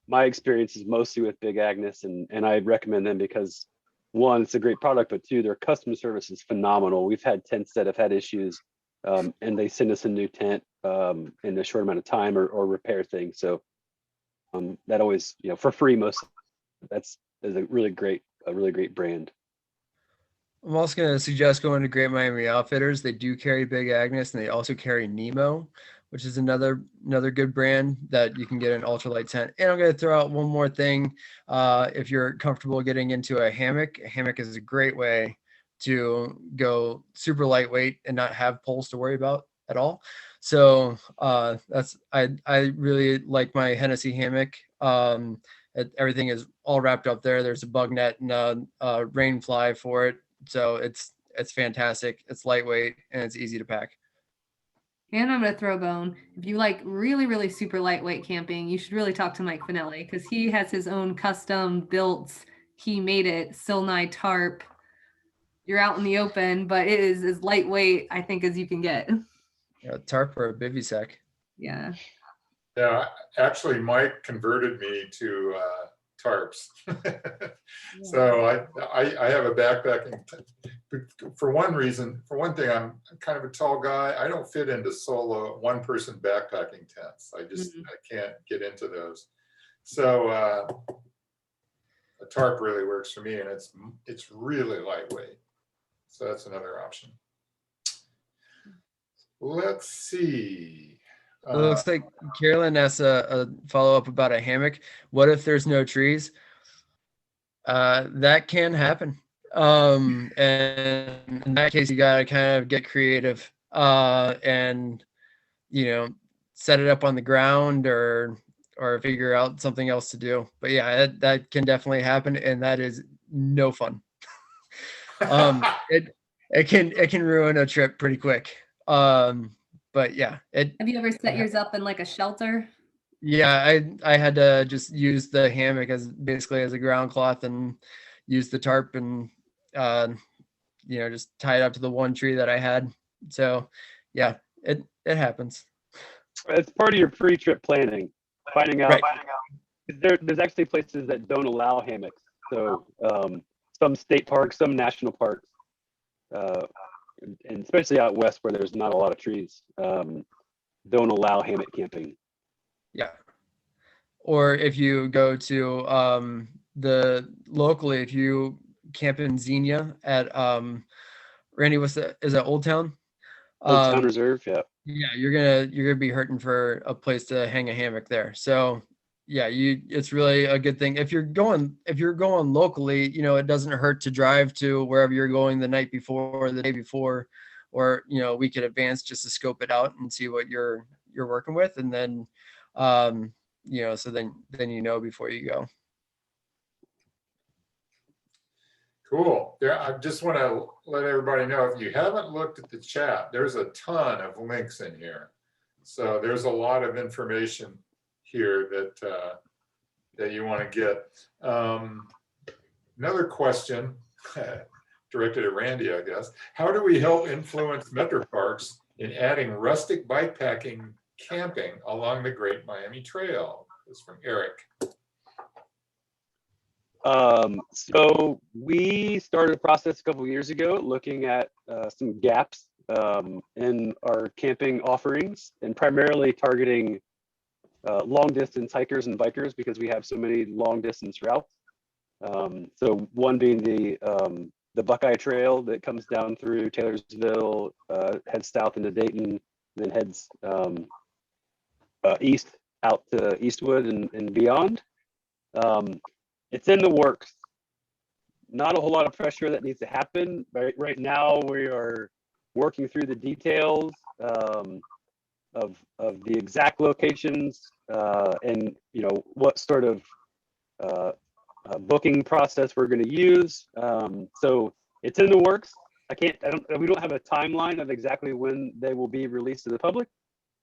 My experience is mostly with Big Agnes, and I recommend them because, one, it's a great product, but 2, their customer service is phenomenal. We've had tents that have had issues, and they send us a new tent in a short amount of time or repair things. So that always, for free, is a really great brand. I'm also going to suggest going to Great Miami Outfitters. They do carry Big Agnes, and they also carry Nemo, which is another good brand that you can get an ultralight tent. And I'm going to throw out one more thing. If you're comfortable getting into a hammock is a great way to go super lightweight and not have poles to worry about at all. So I really like my Hennessy hammock. Everything is all wrapped up there. There's a bug net and a rain fly for it. So it's fantastic. It's lightweight and it's easy to pack. And I'm gonna throw a bone. If you like really, really super lightweight camping, you should really talk to Mike Finelli because he has his own custom built. He made it Silnai tarp. You're out in the open, but it is as lightweight, I think, as you can get. A tarp or a bivy sack. Yeah. Yeah, actually, Mike converted me to tarps. So I have a backpacking. For one thing, I'm kind of a tall guy. I don't fit into solo one-person backpacking tents. I can't get into those. So a tarp really works for me, and it's really lightweight. So that's another option. Let's see. It looks like Carolyn asked a follow-up about a hammock. What if there's no trees? That can happen. And in that case, you gotta kind of get creative and set it up on the ground or figure out something else to do. But yeah, that can definitely happen, and that is no fun. It can ruin a trip pretty quick. But yeah, Have you ever set yours up in like a shelter? Yeah, I had to just use the hammock as basically as a ground cloth and use the tarp and just tie it up to the one tree that I had. So yeah, it happens. It's part of your pre-trip planning, finding out. Right. There's actually places that don't allow hammocks. So some state parks, some national parks, and especially out west where there's not a lot of trees, don't allow hammock camping. Yeah. Or if you go to locally, if you camp in Xenia at Randy, is that Old Town? Old Town Reserve, yeah. Yeah, you're gonna be hurting for a place to hang a hammock there. So yeah, it's really a good thing. If you're going locally, it doesn't hurt to drive to wherever you're going the night before or the day before, or a week in advance just to scope it out and see what you're working with, and then so then before you go. Cool. Yeah, I just want to let everybody know, if you haven't looked at the chat, there's a ton of links in here. So there's a lot of information here that you want to get. Another question directed at Randy, I guess. How do we help influence Metroparks in adding rustic bikepacking camping along the Great Miami Trail? This is from Eric. So we started a process a couple of years ago looking at some gaps in our camping offerings, and primarily targeting long distance hikers and bikers because we have so many long distance routes. So one being the Buckeye Trail that comes down through Taylorsville, heads south into Dayton, then heads east out to Eastwood and beyond. It's in the works. Not a whole lot of pressure that needs to happen. Right now, we are working through the details of the exact locations and what sort of booking process we're going to use. So it's in the works. We don't have a timeline of exactly when they will be released to the public,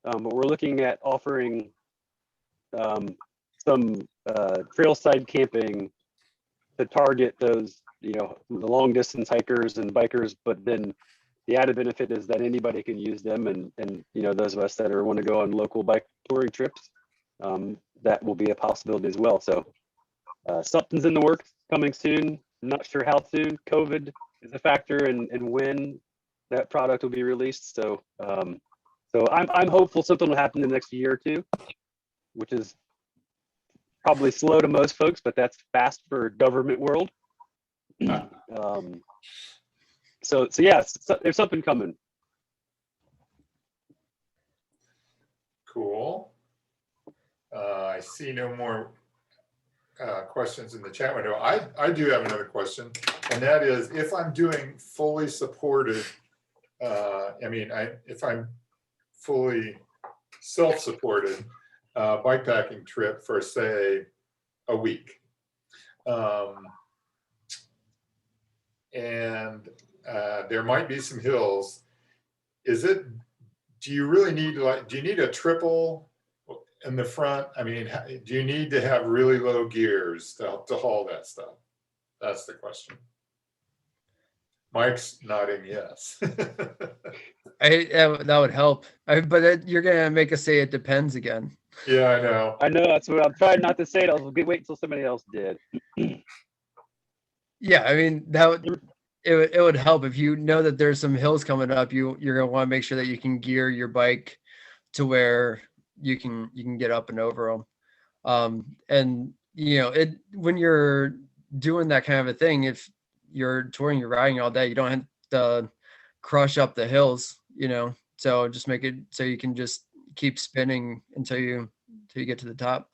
but we're looking at offering some trailside camping to target those, the long distance hikers and bikers, but then the added benefit is that anybody can use them, and those of us that want to go on local bike touring trips, that will be a possibility as well. So something's in the works, coming soon. I'm not sure how soon. COVID is a factor in when that product will be released. So I'm hopeful something will happen in the next year or two, which is probably slow to most folks, but that's fast for government world. So yeah, there's something coming. Cool. I see no more questions in the chat window. I do have another question, and that is, if I'm doing fully supported, if I'm fully self-supported bikepacking trip for, say, a week, and there might be some hills, is it do you really need do you need a triple in the front? I mean, do you need to have really low gears to haul that stuff? That's the question. Mike's nodding yes. That would help. You're gonna make us say it depends again. Yeah, I know. I know, that's what I'm trying not to say it. I'll wait until somebody else did. Yeah, I mean it would help if you know that there's some hills coming up. You're gonna want to make sure that you can gear your bike to where you can get up and over them. And when you're doing that kind of a thing, if you're touring, you're riding all day, you don't have to crush up the hills, so just make it so you can just keep spinning until you get to the top.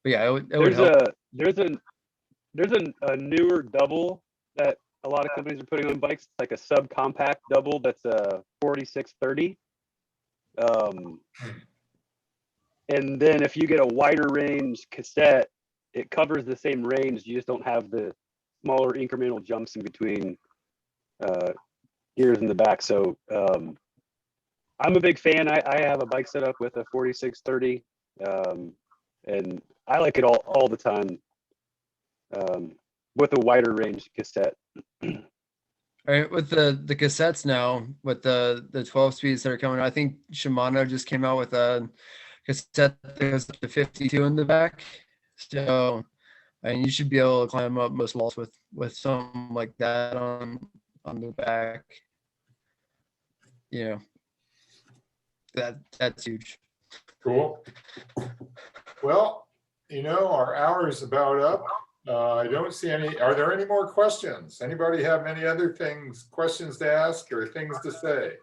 But yeah, it would help. There's a newer double that a lot of companies are putting on bikes. It's like a subcompact double that's a 4630. And then if you get a wider range cassette, it covers the same range. You just don't have the smaller incremental jumps in between gears in the back. So I'm a big fan. I have a bike set up with a 4630, and I like it all the time with a wider range cassette. All right, with the cassettes now, with the 12 speeds that are coming, I think Shimano just came out with a cassette that goes up to 52 in the back. So, and you should be able to climb up most walls with something like that on the back. That's huge. Cool. Well, our hour is about up. I don't see any. Are there any more questions? Anybody have any other questions to ask or things to say?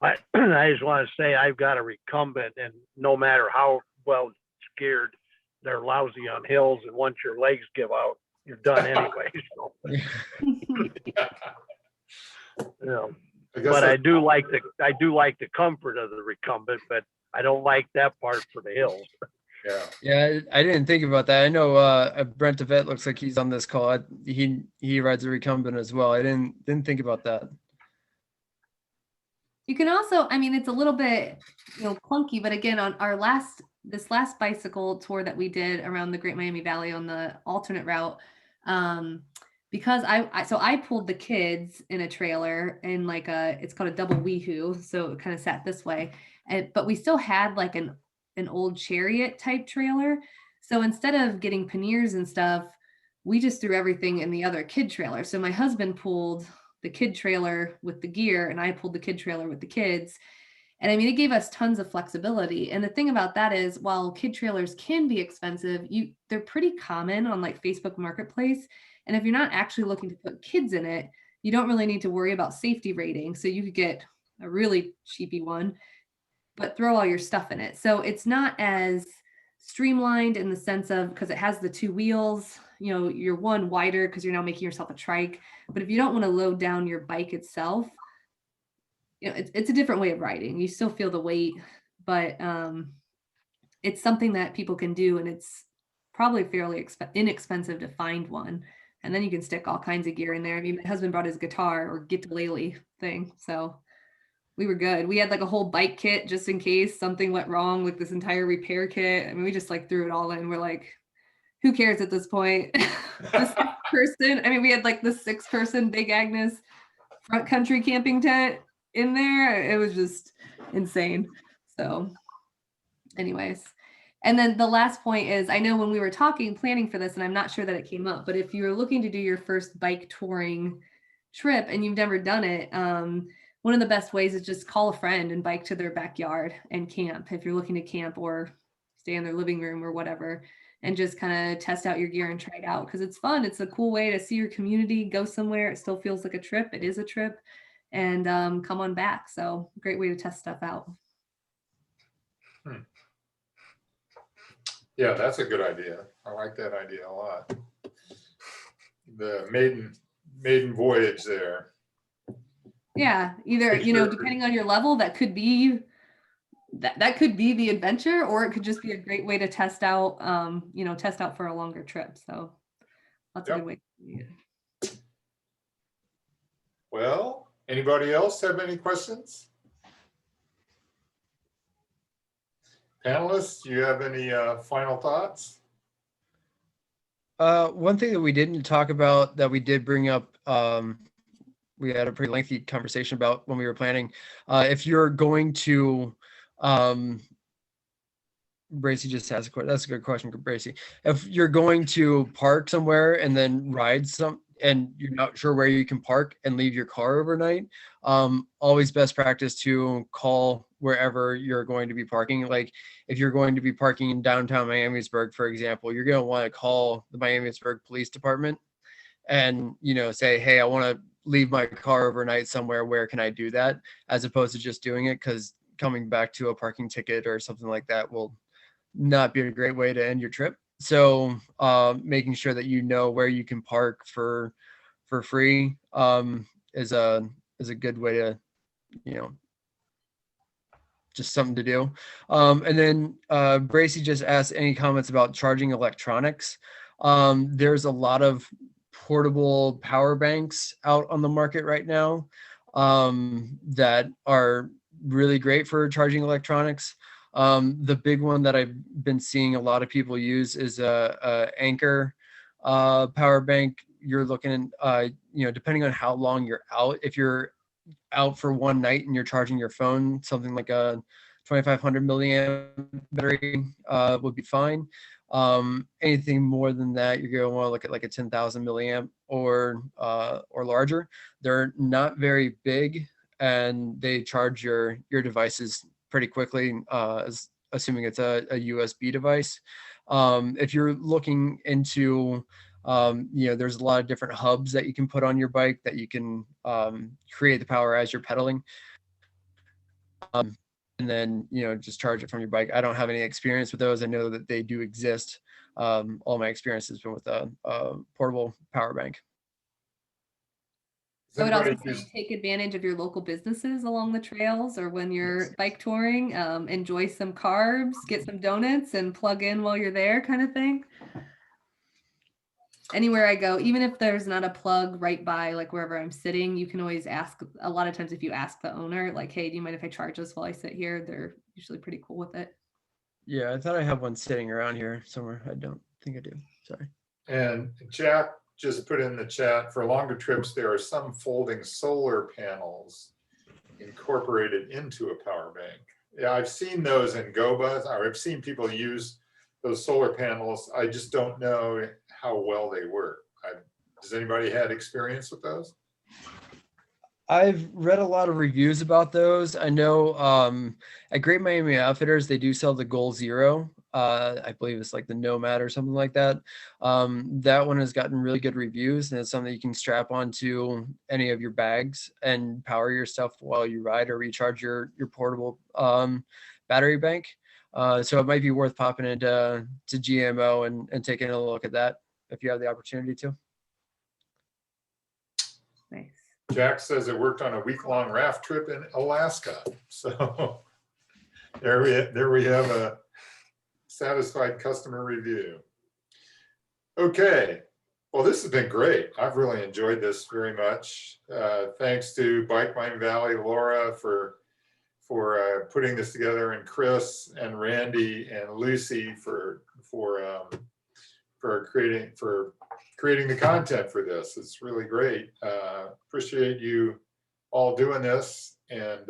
I just want to say I've got a recumbent, and no matter how well geared, they're lousy on hills, and once your legs give out, you're done anyway. So, but I do like the comfort of the recumbent, but I don't like that part for the hills. Yeah, I didn't think about that. I know Brent DeVette looks like he's on this call. He rides a recumbent as well. I didn't think about that. You can also, I mean, it's a little bit, clunky, but again, on this last bicycle tour that we did around the Great Miami Valley on the alternate route, because I pulled the kids in a trailer in it's called a double weehoo, so it kind of sat this way, but we still had like an old chariot type trailer. So instead of getting panniers and stuff, we just threw everything in the other kid trailer. So my husband pulled the kid trailer with the gear and I pulled the kid trailer with the kids. And I mean, it gave us tons of flexibility. And the thing about that is, while kid trailers can be expensive, they're pretty common on like Facebook Marketplace. And if you're not actually looking to put kids in it, you don't really need to worry about safety rating. So you could get a really cheapy one, but throw all your stuff in it. So it's not as streamlined in the sense of, because it has the two wheels, you're one wider because you're now making yourself a trike. But if you don't want to load down your bike itself, it's a different way of riding. You still feel the weight, but it's something that people can do, and it's probably fairly inexpensive to find one. And then you can stick all kinds of gear in there. I mean, my husband brought his guitar or guitar-lele thing, so we were good. We had like a whole bike kit just in case something went wrong with this entire repair kit. I mean, we just like threw it all in. We're like, who cares at this point? We had like the 6-person Big Agnes front country camping tent in there. It was just insane. So anyways, and then the last point is, I know when we were planning for this, and I'm not sure that it came up, but if you're looking to do your first bike touring trip and you've never done it, one of the best ways is just call a friend and bike to their backyard and camp. If you're looking to camp or stay in their living room or whatever, and just kind of test out your gear and try it out, because it's fun. It's a cool way to see your community, go somewhere. It still feels like a trip. It is a trip, and come on back. So great way to test stuff out. Yeah, that's a good idea. I like that idea a lot. The maiden voyage there. Yeah, either, depending on your level, that could be the adventure, or it could just be a great way to test out, for a longer trip. So that's a good way. Well, anybody else have any questions? Panelists, do you have any final thoughts? One thing that we didn't talk about that we did bring up, we had a pretty lengthy conversation about when we were planning. If you're going to, Bracy just asked a question. That's a good question, Bracy. If you're going to park somewhere and then ride and you're not sure where you can park and leave your car overnight, always best practice to call wherever you're going to be parking. Like if you're going to be parking in downtown Miamisburg, for example, you're going to want to call the Miamisburg Police Department and, say, hey, I want to leave my car overnight somewhere. Where can I do that? As opposed to just doing it, because coming back to a parking ticket or something like that will not be a great way to end your trip. So making sure that you know where you can park for free is a good way to, just something to do. And then Bracy just asked any comments about charging electronics. There's a lot of portable power banks out on the market right now that are really great for charging electronics. The big one that I've been seeing a lot of people use is a Anchor power bank. You're looking, depending on how long you're out, if you're out for one night and you're charging your phone, something like a 2500 milliamp battery would be fine. Anything more than that, you're going to want to look at like a 10,000 milliamp or larger. They're not very big and they charge your devices pretty quickly, assuming it's a USB device. If you're looking into, there's a lot of different hubs that you can put on your bike that you can create the power as you're pedaling. And then, just charge it from your bike. I don't have any experience with those. I know that they do exist. All my experience has been with a portable power bank. I would also say take advantage of your local businesses along the trails or when you're bike touring. Enjoy some carbs, get some donuts and plug in while you're there, kind of thing. Anywhere I go, even if there's not a plug right by like wherever I'm sitting, you can always ask. A lot of times if you ask the owner, like, hey, do you mind if I charge this while I sit here? They're usually pretty cool with it. Yeah, I thought I have one sitting around here somewhere. I don't think I do. Sorry. And Jack just put in the chat, for longer trips, there are some folding solar panels incorporated into a power bank. Yeah, I've seen those in GOBA, or I've seen people use those solar panels. I just don't know how well they work. Does anybody had experience with those? I've read a lot of reviews about those. I know at Great Miami Outfitters, they do sell the Goal Zero. I believe it's like the Nomad or something like that. That one has gotten really good reviews, and it's something you can strap onto any of your bags and power your stuff while you ride or recharge your portable battery bank. So it might be worth popping into GMO and taking a look at that if you have the opportunity to. Nice. Jack says it worked on a week-long raft trip in Alaska. So there we have a satisfied customer review. Okay, well, this has been great. I've really enjoyed this very much. Thanks to Bike Miami Valley, Laura, for putting this together, and Chris and Randy and Lucy for creating the content for this. It's really great. Appreciate you all doing this. And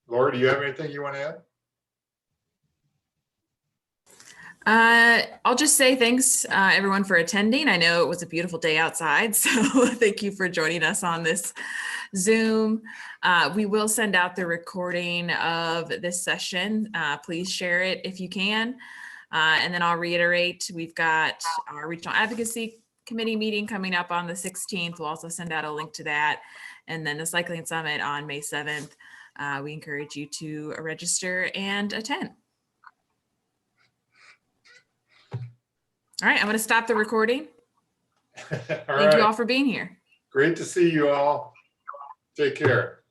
Laura, do you have anything you want to add? I'll just say thanks everyone for attending. I know it was a beautiful day outside, so thank you for joining us on this Zoom. We will send out the recording of this session. Please share it if you can. And then I'll reiterate, we've got our Regional Advocacy Committee meeting coming up on the 16th. We'll also send out a link to that. And then the Cycling Summit on May 7th. We encourage you to register and attend. All right, I'm going to stop the recording. Thank you all for being here. Great to see you all. Take care.